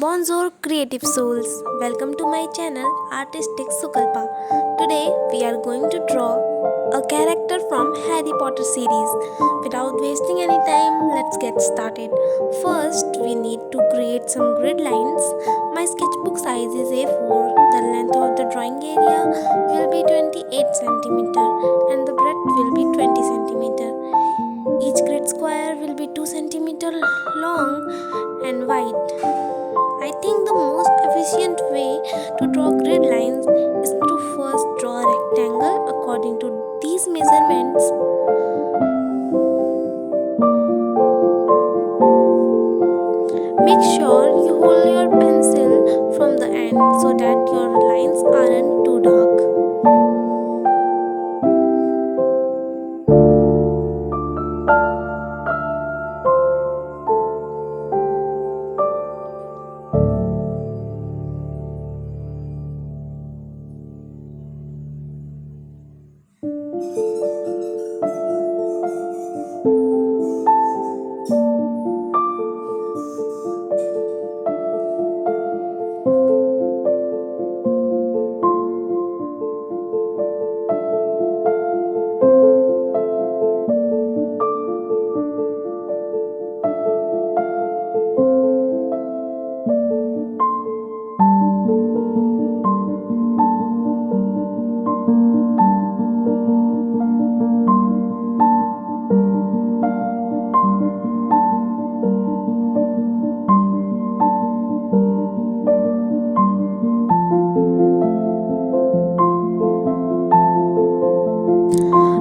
Bonjour creative souls, welcome to my channel Artistic Sukalpa. Today we are going to draw a character from Harry Potter series. Without wasting any time, let's get started. First, we need to create some grid lines. My sketchbook size is A4. The length of the drawing area will be 28 cm and the breadth will be 20 cm. Each grid square will be 2 cm long and wide. I think the most efficient way to draw grid lines is to first draw a rectangle according to these measurements. Make sure you hold your pencil from the end so that your lines aren't too dark.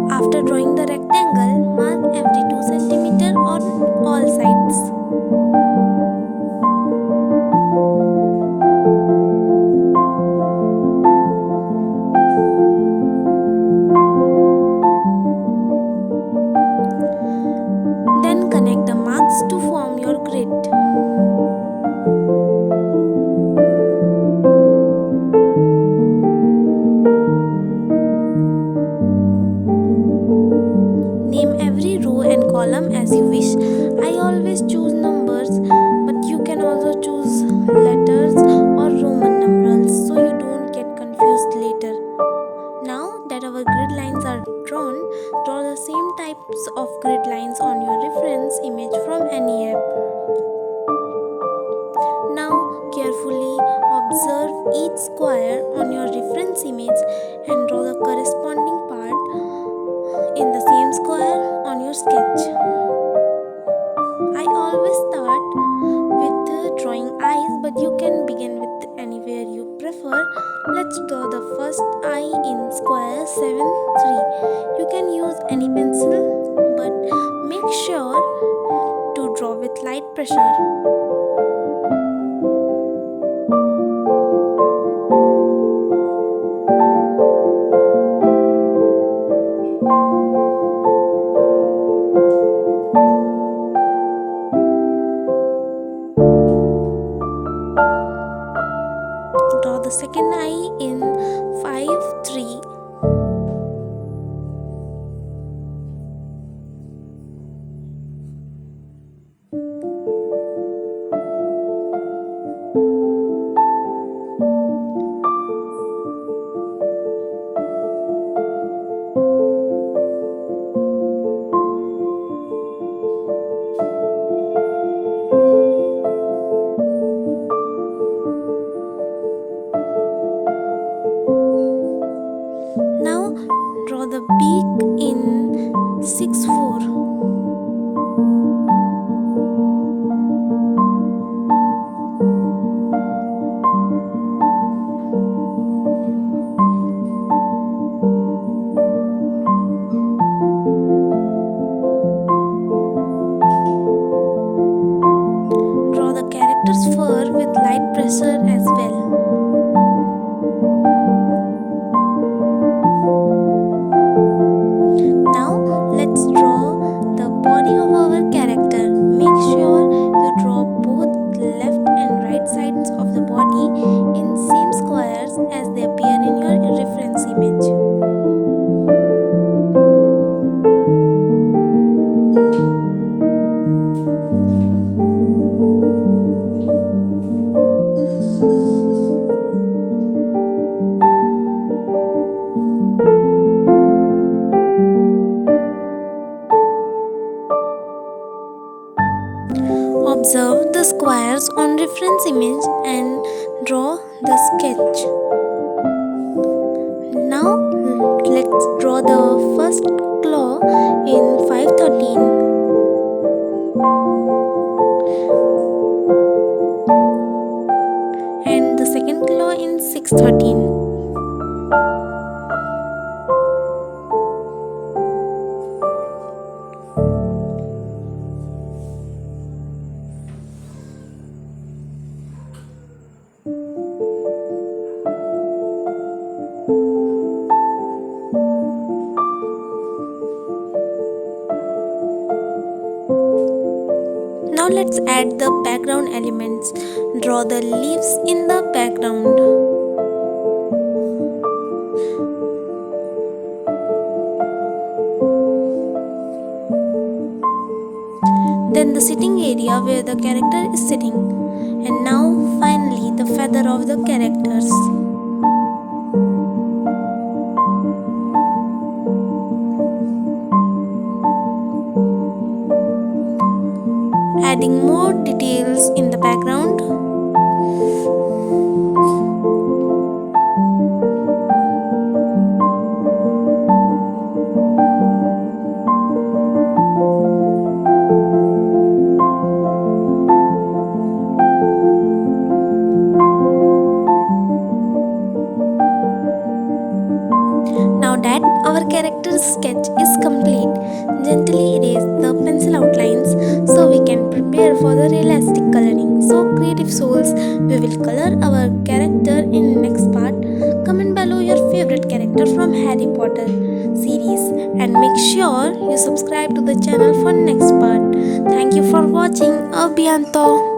After drawing the rectangle, mark every 2 cm on all sides. Then connect the marks to form your grid. Name every row and column as you wish. I always choose numbers, but you can also choose letters or Roman numerals so you don't get confused later. Now that our grid lines are drawn, draw the same types of grid lines on your reference image from any app. Now carefully observe each square on your reference image and draw the corresponding part in the same square on your sketch. I always start with drawing eyes, but you can begin with anywhere you prefer. Let's draw the first eye in square 7-3. You can use any pencil, but make sure to draw with light pressure. Draw the second eye in 5-3. one reference image and draw the sketch. Now let's draw the first claw in 513 and the second claw in 613. Now let's add the background elements. Draw the leaves in the background. Then the sitting area where the character is sitting. And now finally the feather of the characters. Adding more details in the background. Now that our character's sketch is complete, gently erase the pencil outlines so we can prepare for the realistic coloring. So creative souls, we will color our character in next part. Comment below your favorite character from Harry Potter series and make sure you subscribe to the channel for next part. Thank you for watching. Abhyanto.